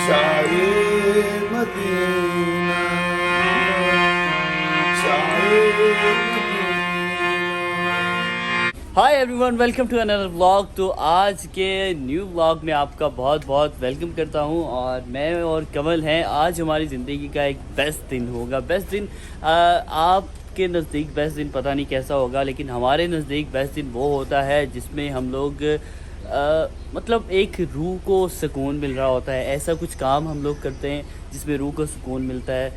शाये मदीना, शाये hi everyone, welcome to another vlog. तो आज के न्यू व्लॉग में आपका बहुत बहुत वेलकम करता हूं। और मैं और कमल हैं। आज हमारी ज़िंदगी का एक बेस्ट दिन होगा। बेस्ट दिन आपके नज़दीक बेस्ट दिन पता नहीं कैसा होगा, लेकिन हमारे नज़दीक बेस्ट दिन वो होता है जिसमें हम लोग मतलब एक रूह को सुकून मिल रहा होता है। ऐसा कुछ काम हम लोग करते हैं जिसमें रूह को सुकून मिलता है।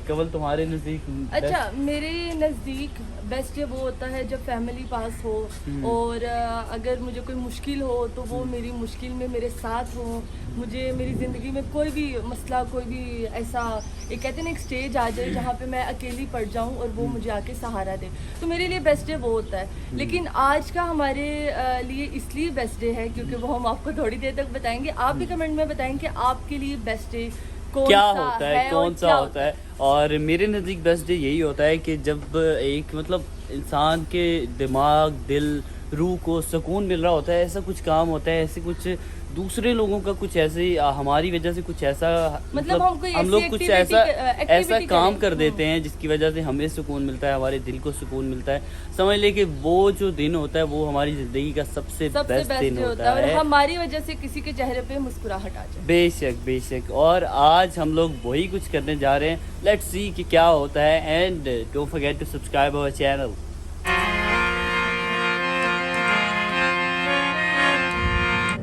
कमल, तुम्हारे नज़दीक? अच्छा, मेरे नज़दीक बेस्ट डे वो होता है जब फैमिली पास हो और अगर मुझे कोई मुश्किल हो तो वो मेरी मुश्किल में मेरे साथ हो। मुझे मेरी ज़िंदगी में कोई भी मसला, कोई भी ऐसा एक कहते हैं ना एक स्टेज आ जाए जहाँ पे मैं अकेली पड़ जाऊँ और वो मुझे आके सहारा दे, तो मेरे लिए बेस्ट डे वो होता है। लेकिन आज का हमारे लिए इसलिए बेस्ट डे है क्योंकि वो हम आपको थोड़ी देर तक बताएंगे। आप भी कमेंट में बताएंगे कि आपके लिए बेस्ट डे क्या होता है, कौन सा होता है। और मेरे नज़दीक बेस्ट डे यही होता है कि जब एक मतलब इंसान के दिमाग, दिल, रूह को सुकून मिल रहा होता है। ऐसा कुछ काम होता है, ऐसे कुछ दूसरे लोगों का कुछ ऐसे हमारी वजह से कुछ ऐसा मतलब हम लोग कुछ ऐसा एक्टिविटी काम कर देते हैं जिसकी वजह से हमें सुकून मिलता है, हमारे दिल को सुकून मिलता है। समझ ले कि वो जो दिन होता है वो हमारी ज़िंदगी का सबसे बेस्ट दिन होता है, और हमारी वजह से किसी के चेहरे पे मुस्कुराहट आ जाए। बेशक बेशक। और आज हम लोग वही कुछ करने जा रहे हैं। लेट्स सी कि क्या होता है। And don't forget to subscribe our channel.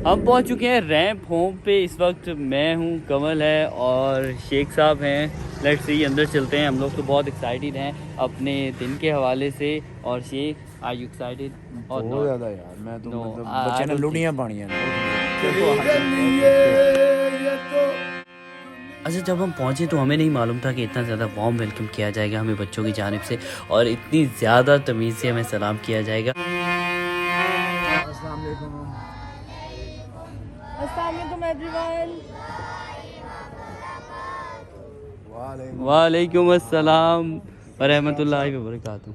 हम पहुंच चुके हैं रैंप होम पे। इस वक्त मैं हूं, कमल है और शेख साहब हैं। लेट्स सी, अंदर चलते हैं। हम लोग तो बहुत एक्साइटेड हैं अपने दिन के हवाले से। और शेख, आर यू एक्साइटेड? और बहुत ज़्यादा यार, मैं तो No, मतलब I बच्चे ने don't लुड़ियाँ पानियाँ ने। अच्छा, जब हम पहुंचे तो हमें नहीं मालूम था कि इतना ज़्यादा वार्म वेलकम किया जाएगा हमें बच्चों की जानिब से, और इतनी ज़्यादा तमीज़ से हमें सलाम किया जाएगा। अस्सलाम वालेकुम। अस्सलाम वालेकुम एवरीवन। वालेकुम अस्सलाम व रहमतुल्लाहि व बरकातुहू।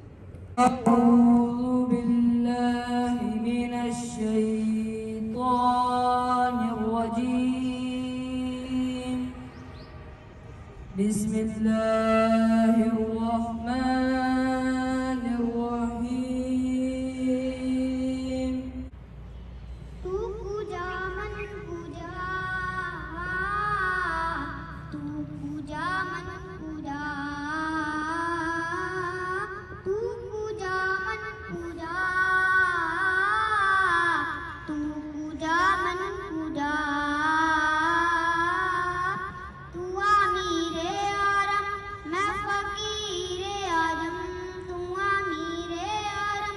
तू पूजा मन पूजा, तू पूजा मन पूजा, तू पूजा मन पूजा, तू पूजा मन पूजा, तू अमीरे आरम मैं फकीरे आजम, तू अमीरे आरम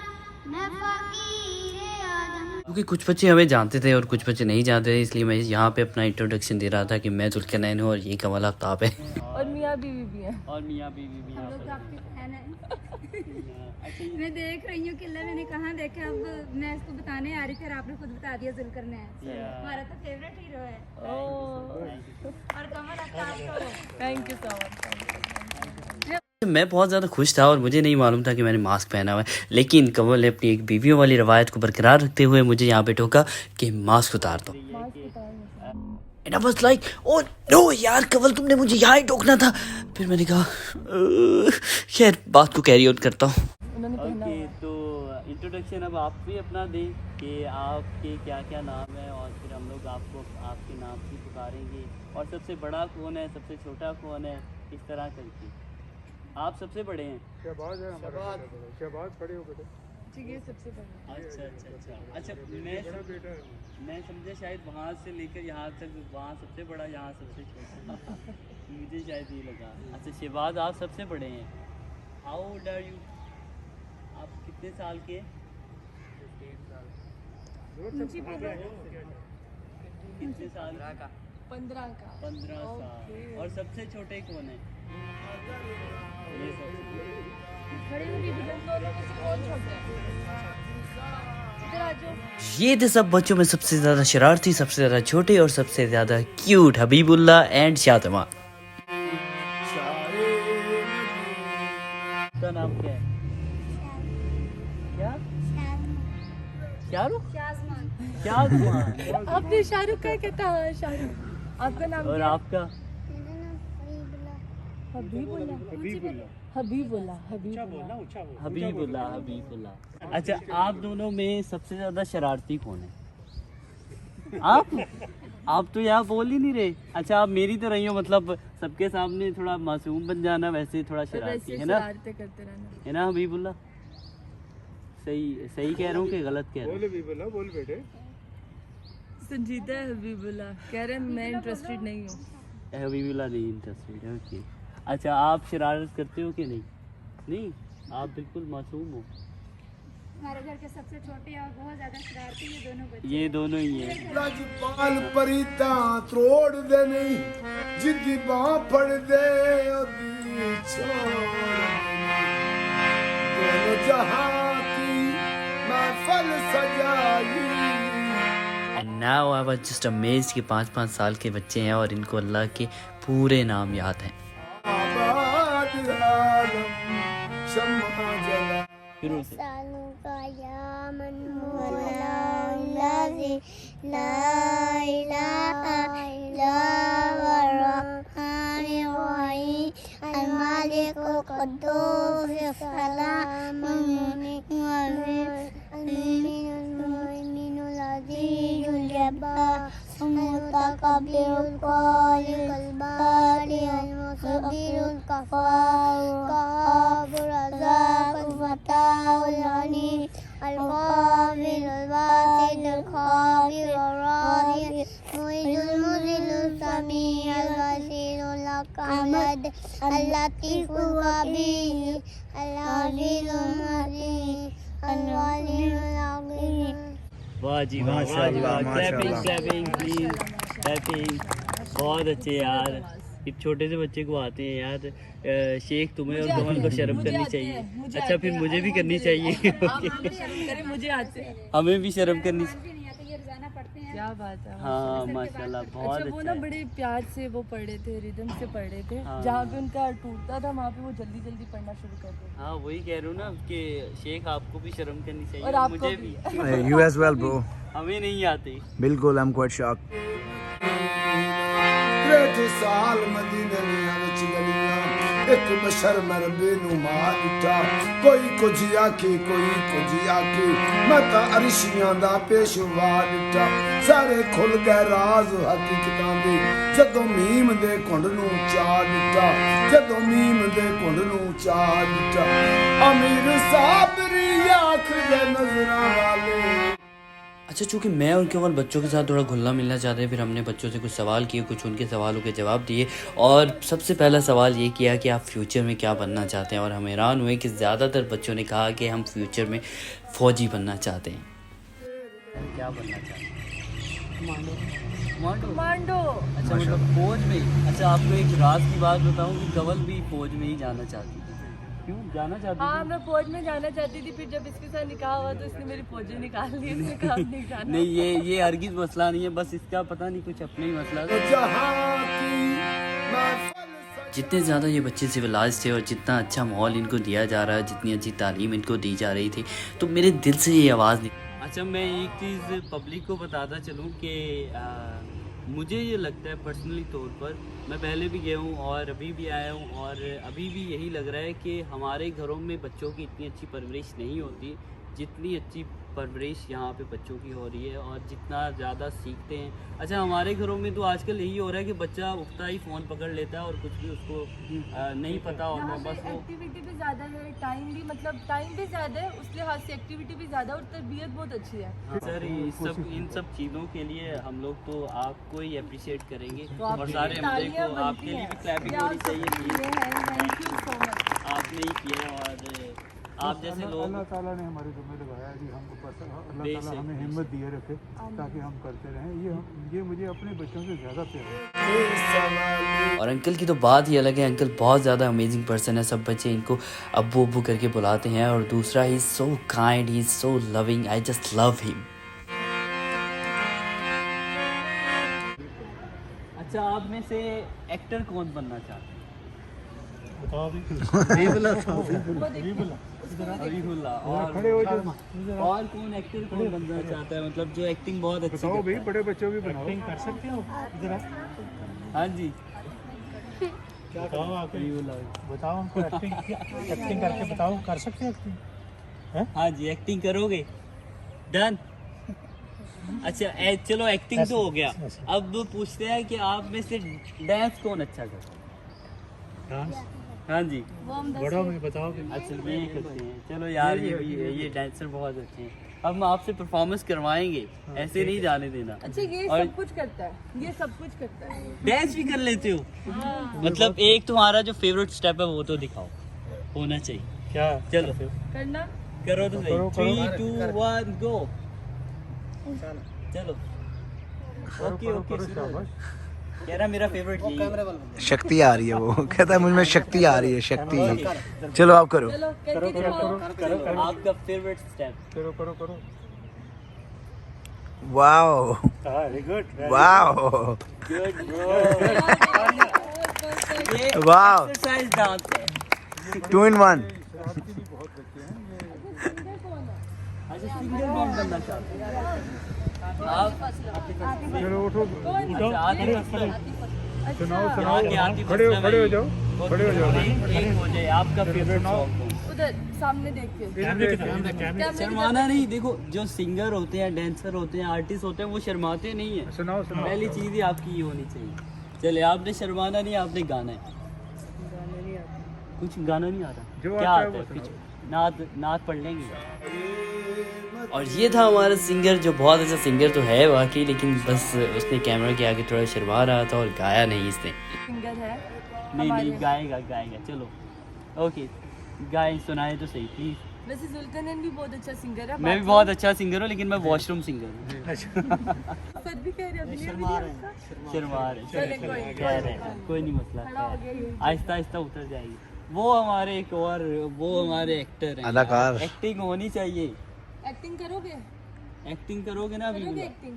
मैं फकीरे आजम। क्योंकि कुछ बच्चे हमें जानते थे और कुछ बच्चे नहीं जानते थे, इसलिए मैं यहाँ पे अपना इंट्रोडक्शन दे रहा था कि मैं जुल्करनैन हूँ और ये कमल आफ्ताब है। और मियाँ बीवी भी हैं। और मियाँ बीवी भी यहाँ पर। आपकी फैन है। मैं देख रही हूँ किला, मैंने कहाँ देखा, अब मैं इसको बताने आ रही थी और आपने खुद बता दिया जुल्करनैन। हमारा तो फेवरेट हीरो है। और कमल आफ्ताब तो थैंक यू सो मच। मैं बहुत ज़्यादा खुश था और मुझे नहीं मालूम था कि मैंने मास्क पहना हुआ है, लेकिन कमल ने अपनी एक बीवियों वाली रवायत को बरकरार रखते हुए मुझे यहाँ पे टोका कि मास्क उतार दो। And I was like, oh no यार कमल, तुमने मुझे यहाँ ही टोकना था। फिर मैंने कहा खैर, बात को कैरी आउट करता हूँ। ओके, तो इंट्रोडक्शन अब आप भी अपना दें कि आपके क्या क्या नाम है, और फिर हम लोग आपको आपके नाम से पुकारेंगे। और सबसे बड़ा कौन है, सबसे छोटा कौन है, इस तरह करके। आप सबसे बड़े हैं? शहबाज है हमारा, शहबाज खड़े हो बेटे। ठीक है, सबसे पहले अच्छा, मैं समझा शायद वहाँ से लेकर यहाँ तक, वहाँ सबसे बड़ा, यहाँ सबसे छोटा। मुझे शायद ये लगा। अच्छा शहबाज, आप सबसे बड़े हैं। How old are you? आप कितने साल के? 15 साल का? 15 का। 15 साल। और सबसे छोटे कौन है? ये सबसे खड़ी हुई दोनों में से कौन छोटा है? इधर आ जाओ। ये थे सब बच्चों में सबसे ज्यादा शरारती, सबसे ज्यादा छोटे और सबसे ज्यादा क्यूट हबीबुल्लाह एंड शातिमा। का नाम क्या है? क्या? शाहरुख? शाज़मान। शाहरुख? आपने शाहरुख का कहता है? शाहरुख आपका नाम और क्या है? आपका? हबीबुल्लाह। हबीबुल्लाह। अच्छा, आप दोनों में सबसे ज्यादा शरारती कौन है? आप तो यहाँ बोल ही नहीं रहे। अच्छा, आप मेरी तो रही हो, मतलब सबके सामने थोड़ा मासूम बन जाना, वैसे थोड़ा शरारती वैसे है ना, शरारतें करते रहना। है ना हबीबुल्लाह? सही कह रहा हूँ कि गलत कह रहा हूँ? बोल भी बोला, बोल बेटे। संजीदा है हबीबुल्लाह, कह रहे हैं मैं इंटरेस्टेड नहीं हूँ। हबीबुल्लाह नहीं इंटरेस्टेड है, ओके। अच्छा, आप शरारत करते हो कि नहीं? नहीं, आप बिल्कुल मासूम हो। हमारे घर के सबसे छोटे और बहुत ज्यादा शरारती ये दोनों बच्चे। ये दोनों ही हैं। राजपाल परीता तोड़ दे नहीं जिद्दी बाह फड़ दे ओदी छोड़ दोनों जहां की महफिल सजाई। And now I was just amazed कि 5-5 साल के बच्चे हैं और इनको अल्लाह के पूरे नाम याद हैं। आबाद आलम शम्मा जला शुरू से। सालुका या मन मौला लज़ी ला इलाहा इल्ला हुवल रहमानिर रहीम अल मालिकुल कुद्दूस सलामुल मुमिनुल अज़ीजुल जब्बार मुतकब्बिरुल खालिकुल बारिउल मुसब्बिरुल काफिरुल रज़ाकुल फताहुल अलीम अल काबिलुल वासिलुल खाबिरुल राज़िक़ुल मुइजुल मुज़िलुल समीउल बसीरुल अहमद अल लतीफुल खबीर अल अज़ीज़ुल मजीद अल वलीयुल अज़ीम। वाह जी वाह, वाह जी वाह, क्लैपिंग प्लीज, क्लैपिंग। बहुत अच्छे यार, एक छोटे से बच्चे को आते हैं यार। शेख, तुम्हें और कमल को शर्म करनी चाहिए। अच्छा, फिर मुझे भी करनी चाहिए। मुझे आते हैं। हमें भी शर्म करनी चाहिए। नहीं आते, ये रोजाना पढ़ते हैं। क्या बात है। हाँ माशाल्लाह, बहुत अच्छा, वो अच्छा ना है। बड़े प्यार से वो पढ़े थे, रिदम से पढ़े थे। हाँ। जहाँ पे उनका टूटता था वहाँ पे वो जल्दी जल्दी पढ़ना शुरू कर देते। हाँ, वही कह रहा हूँ ना कि शेख आपको भी शर्म करनी चाहिए और और आपको मुझे भी। भी। You as well, bro. हमें नहीं आते। बिल्कुल, I'm quite shocked. त्रेठ साल मदीने दियां विच गलियां एक बशर मरबे नू मार दिता कोई कुछ आखे कोई कुछ आखे मैं तां अरशियां दा पेशवा दिता सारे खुल गए राज हकीकतां दे जदों मीम दे घुंड नू चा दिता जदों मीम दे घुंड नू चा दिता अमीर साबरी आँख दे नजरां वाले। अच्छा, चूँकि मैं और केवल बच्चों के साथ थोड़ा घुलना मिलना चाहते हैं, फिर हमने बच्चों से कुछ सवाल किए, कुछ उनके सवालों के जवाब दिए। और सबसे पहला सवाल ये किया कि आप फ्यूचर में क्या बनना चाहते हैं, और हम हैरान हुए कि ज़्यादातर बच्चों ने कहा कि हम फ्यूचर में फ़ौजी बनना चाहते हैं। क्या बनना चाहते हैं? कमांडो। अच्छा, मतलब फ़ौज में। अच्छा, आपको एक राज की बात बताऊँ कि कवल भी फ़ौज में ही जाना चाहती थी। क्यों जाना चाहती हाँ, थी? मैं फौज में जाना चाहती थी, फिर जब इसके साथ निकाह हुआ तो इसने मेरी फौजी निकाल ली। इसने कहा अब नहीं जाना। नहीं, ये हरगिज़ मसला नहीं है, बस इसका पता नहीं कुछ अपना ही मसला है। जहां की महफिल जितने ज़्यादा ये बच्चे सिविलाइज थे और जितना अच्छा माहौल इनको दिया जा रहा है, जितनी अच्छी तालीम इनको दी जा रही थी, तो मेरे दिल से ये आवाज़ नहीं। अच्छा, मैं एक चीज़ पब्लिक को बताता चलूँ कि मुझे ये लगता है पर्सनली तौर पर, मैं पहले भी गया हूँ और अभी भी आया हूँ, और अभी भी यही लग रहा है कि हमारे घरों में बच्चों की इतनी अच्छी परवरिश नहीं होती जितनी अच्छी परवरिश यहाँ पे बच्चों की हो रही है और जितना ज़्यादा सीखते हैं। अच्छा, हमारे घरों में तो आजकल यही हो रहा है कि बच्चा उठता ही फ़ोन पकड़ लेता है और कुछ भी उसको नहीं पता होता, बस वो एक्टिविटी भी ज़्यादा है, टाइम भी ज़्यादा है, उस लिहाज से एक्टिविटी भी ज़्यादा और तरबियत बहुत अच्छी है। सर, इन सब चीज़ों के लिए हम लोग तो आपको ही अप्रिशिएट करेंगे तो और आपकी सारे हमले तालियां को बनती आपके लिए हैं। भी क्लैपिंग ये होनी आप चाहिए सबके लिए है, थैंक यू सो मच। आपने ही किया, और आप जैसे लोग अल्लाह ताला ने हमारे ज़िम्मे लगाया जी, हमको बस अल्लाह ताला हमें हिम्मत दिए रखे ताकि हम करते रहें। ये मुझे अपने बच्चों से ज़्यादा प्यार है। और अंकल की तो बात ही अलग है। अंकल बहुत ज़्यादा अमेजिंग पर्सन है, सब बच्चे इनको अब्बू अब्बू करके बुलाते हैं। और दूसरा, he is so kind, he is so loving, I just love him. अच्छा, आप में से एक्टर कौन बनना चाहते हैं? हबीबुल्लाह। और कौन एक्टर कौन बनना चाहता है, मतलब जो एक्टिंग बहुत अच्छी बताओ भाई, करता है? बड़े बच्चों भी बनाओ। कर सकते हो जरा हाँ जी बताओ आके बताओ हमको एक्टिंग करके बताओ, कर सकते हैं एक्टिंग? हाँ जी एक्टिंग करोगे? डन। अच्छा चलो एक्टिंग तो हो गया, अब वो पूछते हैं कि आप में से डांस कौन अच्छा करता है? डांस हाँ जी बड़ों में बताओगे? अच्छा ये करते हैं, चलो यार ये भी है, ये डांसर बहुत अच्छे हैं। अब हम आपसे परफॉर्मेंस करवाएंगे, ऐसे नहीं जाने देना। अच्छा ये और- सब कुछ करता है, ये सब कुछ करता है। डांस भी कर लेते हो? मतलब एक तुम्हारा जो फेवरेट स्टेप है वो तो दिखाओ, होना चाहिए। क्या चलो करना करो तो करो, सही। करो। 3 2 1 गो। चलो ओके ओके करो, शाबाश। कह रहा मेरा फेवरेट यही है। शक्ति आ रही है, वो कहता है मुझ में शक्ति आ रही है, शक्ति। चलो आप करो। चलो करके दिखाओ। आपका फेवरेट स्टेप? करो करो करो। Wow very good. Wow good bro. ये वाओ एक्सरसाइज डांस है। 2 in 1। अच्छा सिंगर कौन बनना चाहते हैं आप? चलो उठो उठो, अच्छा, आतिफ असलम। सुनाओ यहाँ सुनाओ, के आतिफ खड़े हो असलम खड़े हो है। जाओ, खड़े हो जाओ। एक हो जाए आपका फेवरेट सॉन्ग। उधर सामने देख के। कैमरे की तरफ, कैमरे की शर्माना नहीं, देखो जो सिंगर होते हैं, डांसर होते हैं, आर्टिस्ट होते हैं, वो शर्माते नहीं है। सुनाओ सुनाओ। पहली चीज ही आपकी ये होनी चाहिए। चले आपने शर्माना नहीं, आपने गाना है। कुछ गाना नहीं आ रहा? जो क्या आता है आता वो है? कुछ नात नात पढ़ लेंगे। और ये था हमारा सिंगर, जो बहुत अच्छा सिंगर तो है वाकई, लेकिन बस उसने कैमरा के आगे थोड़ा शर्मा रहा था और गाया नहीं इसने। सिंगर है। नहीं नहीं गाएगा गाएगा, चलो ओके गाए, सुनाए तो सही प्लीज। वैसे जुल्करनैन भी बहुत अच्छा सिंगर है। मैं भी बहुत अच्छा सिंगर हूँ, लेकिन मैं वॉशरूम सिंगर हूँ। सच भी कह रहे हो, अभी शर्मा रहे चले कोई नहीं। कह रहे हैं, कोई नहीं मसला, खड़ा हो गया ये। आहिस्ता आहिस्ता उतर जाएगी। वो हमारे एक और वो हमारे एक्टर हैं, अदाकार। एक्टिंग होनी चाहिए। एक्टिंग करोगे? एक्टिंग करोगे ना अभी? करोगे एक्टिंग?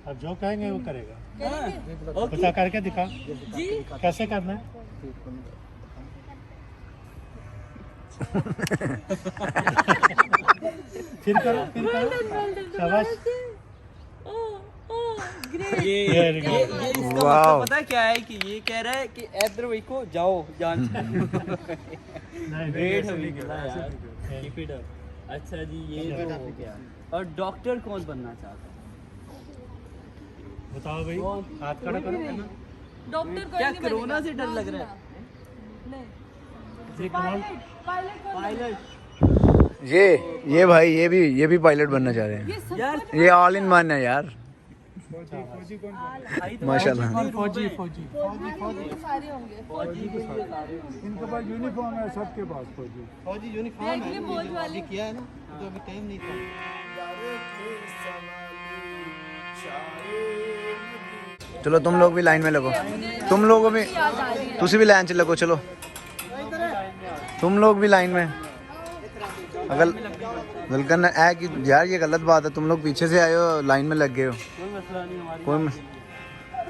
अब जो कहेंगे वो करेगा। करोगे? ओके बता करके दिखा जी कैसे करना है। फिर करो फिर करो, शाबाश। ये इसका मतलब वाओ। पता है क्या है कि ये कह रहा है कि इधर वही को जाओ जान वेट ऐसे अभी नहीं गिला करना, ऐसे यार, नहीं करना। Keep it up. अच्छा जी ये तो हो गया। और डॉक्टर कौन बनना चाहता है? बताओ भाई, कौन? हाथ खड़ा करो। डॉक्टर कोई क्या नहीं कोरोना बनेगा। से डर लग रहा है? नहीं ये कौन? पायलट कौन पायलट ये भाई ये भी पायलट बनना चाह रहे हैं। ये सब यार ये ऑल इन वन है यार, फौजी कौन? भाई तो माशाल्लाह। फौजी फौजी फौजी तो सारे होंगे। फौजी भी सारे होंगे। इनके पास यूनिफॉर्म है, सबके पास फौजी। देख ले बोझ वाले। चलो तुम लोग भी लाइन में लगो, तुम लोगों भी, याद आ रही है। तुसी भी लाइन च लगो। चलो तुम लोग भी लाइन में। अगर गलकन है कि यार ये गलत बात है, तुम लोग पीछे से आए हो, लाइन में लग गए हो। कोई मसला नहीं हमारी। कोई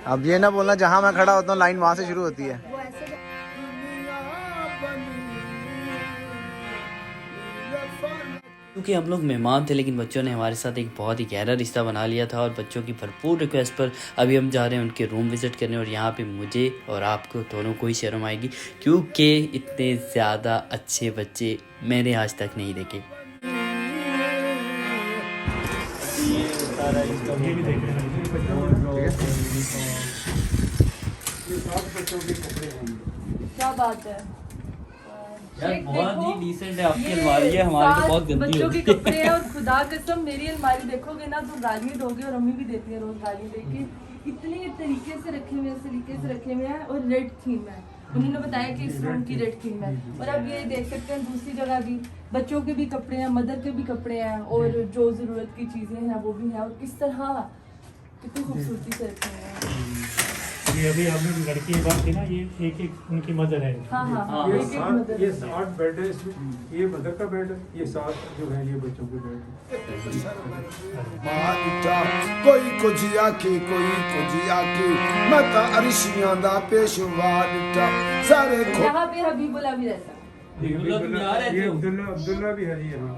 अब ये ना बोलना जहाँ मैं खड़ा होता हूँ लाइन वहाँ से शुरू होती है। क्योंकि हम लोग मेहमान थे, लेकिन बच्चों ने हमारे साथ एक बहुत ही गहरा रिश्ता बना लिया था, और बच्चों की भरपूर रिक्वेस्ट पर अभी हम जा रहे हैं उनके रूम विज़िट करने। और यहाँ पे मुझे और आपको दोनों को ही शर्म आएगी, क्योंकि इतने ज़्यादा अच्छे बच्चे मैंने आज तक नहीं देखे। ये भी देख लेना। क्या बात है। यार शेख बहुत देखो, ही डिसेंट है आपकी ये अलमारी है, हमारी तो सात बहुत गंदी बच्चों होती के है। कपड़े हैं, और खुदा कसम मेरी अलमारी देखोगे ना तो गाली दोगे, और अम्मी भी देती है रोज गाली देके। इतने तरीके से रखे हुए हैं, इस तरीके से रखे हुए हैं, और रेड थीम है। उन्होंने बताया कि इस रूम की रेड थीम है। और अब ये देख सकते हैं दूसरी जगह भी बच्चों के भी कपड़े हैं, मदर के भी कपड़े हैं, और जो जरूरत की चीजें हैं वो भी हैं। और किस तरह कितनी खूबसूरती से रखे हुए हैं। ये अभी आपने लड़की की बात की ना, ये एक एक उनकी मदर है। हाँ हाँ हाँ, ये एक एक मदर ये है। 7 बेड है इसमें, ये मदर का बेड है, ये 7 जो है ये बच्चों के बेड है। मानिटा कोई कुछ आखे कोई कुछ आखे, मैं तो अरिशियां दा पेशवा निटा सारे खो। यहाँ पे हबीबुल्ला भी रहता है। हबीबुल्लाह तुम यहाँ रहते ये हो? अब्दुल्ला भी है जी। हाँ,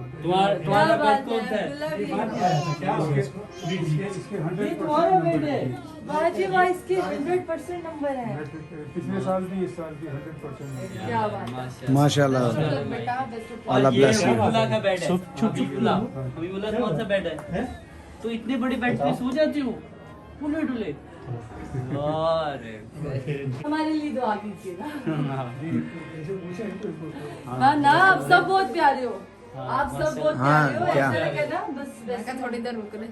तुम्हारा बेड कौन सा है? इसके 100% तुम्हारा बेड नंबर है? है। वाह जी वाह, इसके 100% नंबर है। पिछले साल भी इस साल भी 100% क्या बात है। माशाल्लाह बेटा best of luck। अल्लाह ये bless you। हबीबुल्लाह का बेड है। हबीबुल्लाह कौन सा बेड है? तो इतने बड़े बेड पे सो जाती हो? टुले टुले। अरे हमारे लिए दुआ कीजिएगा। हाँ ना, आप सब बहुत प्यारे हो। आप सब बहुत हाँ, प्यारे हो। क्या? ऐसा कहना बस थोड़ी देर रुक रहे।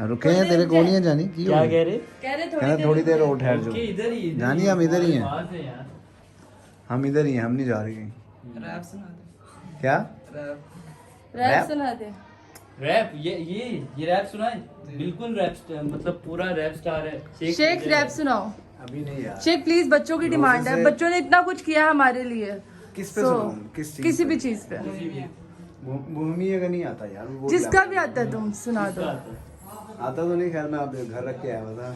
रुके हैं तेरे को नहीं है जानी की क्या कह रहे? कह रहे कहना थोड़ी देर और ठहर जाओ। कि इधर ही जानी हम इधर ही हैं। पास है यार। हम इधर ही हैं, हम नहीं जा रहे कहीं। क्या रैप सुना दे। रैप ये रैप सुना है? बिल्कुल रैप मतलब पूरा रैप स्टार है। शेख रैप सुनाओ। अभी नहीं यार। शेख प्लीज, बच्चों की डिमांड है। बच्चों ने इतना कुछ किया है हमारे लिए। किस पे So, सुनाऊं? किस चीज़ किसी पे? भी चीज पे, भूमि का नहीं आता यार वो जिसका भी आता है तुम सुना दो। आता तो नहीं, खैर मैं आप घर रख के आया हुआ था।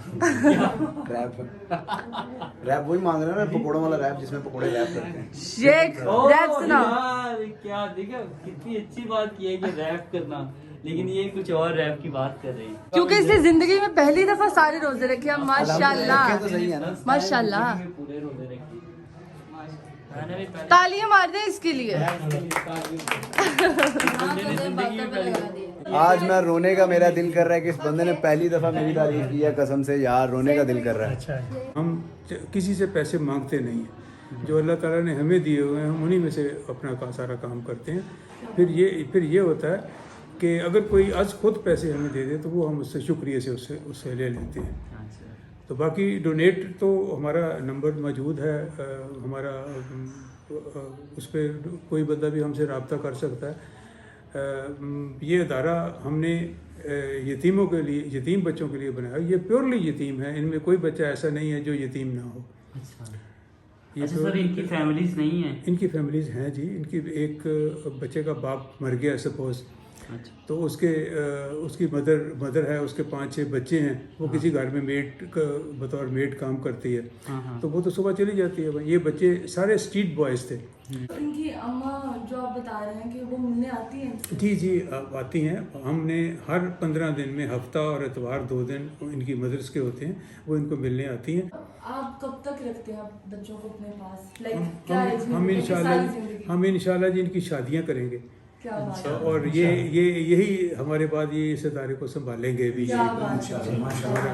रैप वही मांग रहे हैं ना, पकोड़ों वाला रैप जिसमें पकोड़े रैप करते हैं। शेख रैप सुनाओ। यार क्या देखा कितनी अच्छी बात की है कि रैप करना, लेकिन ये कुछ और रैप की बात कर रही है। क्योंकि इसने जिंदगी में पहली दफा सारे रोजे रखे हैं। माशाल्लाह रखे तो सही है ना। माशाल्लाह। पूरे रोजे रखे। मैंने भी पहले तालियां मार दे इसके लिए। आज मैं रोने का मेरा दिल कर रहा है कि इस बंदे ने पहली दफा मेरी तारीफ की है, कसम से यार रोने का दिल कर रहा है। हम किसी से पैसे मांगते नहीं हैं। जो अल्लाह ताला ने हमें दिए हुए हैं हम उन्हीं में से अपना सारा काम करते हैं। फिर ये होता है कि अगर कोई आज खुद पैसे हमें दे दे तो वो हम उससे शुक्रिया से उससे ले लेते हैं। तो बाकी डोनेट तो हमारा नंबर मौजूद है। हमारा उस पर कोई बंदा भी हमसे रब्ता कर सकता है। ये अदारा हमने यतीमों के लिए, यतीम बच्चों के लिए बनाया। ये प्योरली यतीम है, इनमें कोई बच्चा ऐसा नहीं है जो यतीम ना हो। ये अच्छा सर, इनकी फैमिलीज नहीं है? इनकी फैमिलीज हैं जी। इनकी एक बच्चे का बाप मर गया सपोज, अच्छा। तो उसकी मदर है, उसके 5-6 बच्चे हैं। वो किसी घर में बतौर मेड काम करती है। तो वो तो सुबह चली जाती है। ये बच्चे सारे स्ट्रीट बॉयज थे। इनकी अम्मा जो आप बता रहे हैं कि वो मिलने आती हैं। जी आती हैं। हमने हर 15 दिन में हफ्ता और इतवार 2 दिन इनकी मदर्स के होते हैं, वो इनको मिलने आती हैं। आप कब तक रखते हैं बच्चों को अपने पास? लाइक हम क्या हम एज में? हम उनकी सारी इंशाल्लाह जिंदगी? हम इंशाल्लाह जी इनकी शादियां करेंगे। क्या बात है। और यही हमारे बाद ये इस इदारे को संभालेंगे भी। क्या बात है। हमारा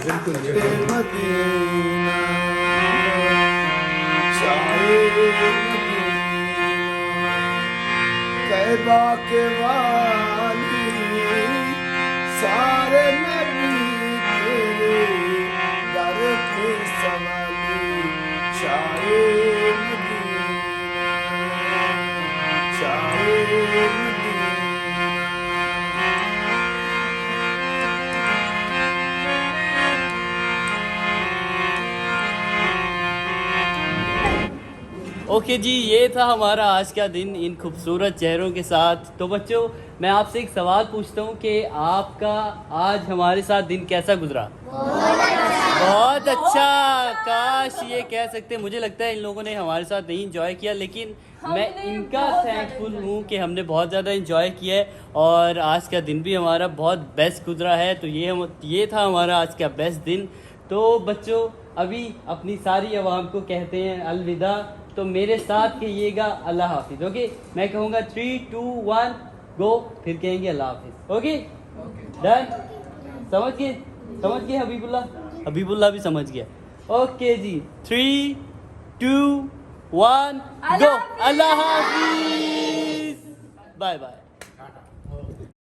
बिल्कुल मदीना चाहे कैबा के वाली सारे नबी तेरे दर के सवाली चाहे मदीना चाहे मदीना। ओके जी, ये था हमारा आज का दिन इन खूबसूरत चेहरों के साथ। तो बच्चों, मैं आपसे एक सवाल पूछता हूँ कि आपका आज हमारे साथ दिन कैसा गुजरा? बहुत अच्छा। काश ये कह सकते। मुझे लगता है इन लोगों ने हमारे साथ नहीं इंजॉय किया, लेकिन मैं इनका थैंकफुल हूँ कि हमने बहुत ज़्यादा इंजॉय किया है और आज का दिन भी हमारा बहुत बेस्ट गुजरा है। तो ये था हमारा आज का बेस्ट दिन। तो बच्चों, अभी अपनी सारी आवाम को कहते हैं अलविदा। तो मेरे साथ कहिएगा अल्लाह हाफिज़। ओके, मैं कहूँगा 3, 2, 1 गो, फिर कहेंगे अल्लाह हाफिज़। Okay done? समझ गए हबीबुल्लाह भी समझ गया। ओके जी, 3, 2, 1 गो। अल्लाह हाफिज़। Bye bye.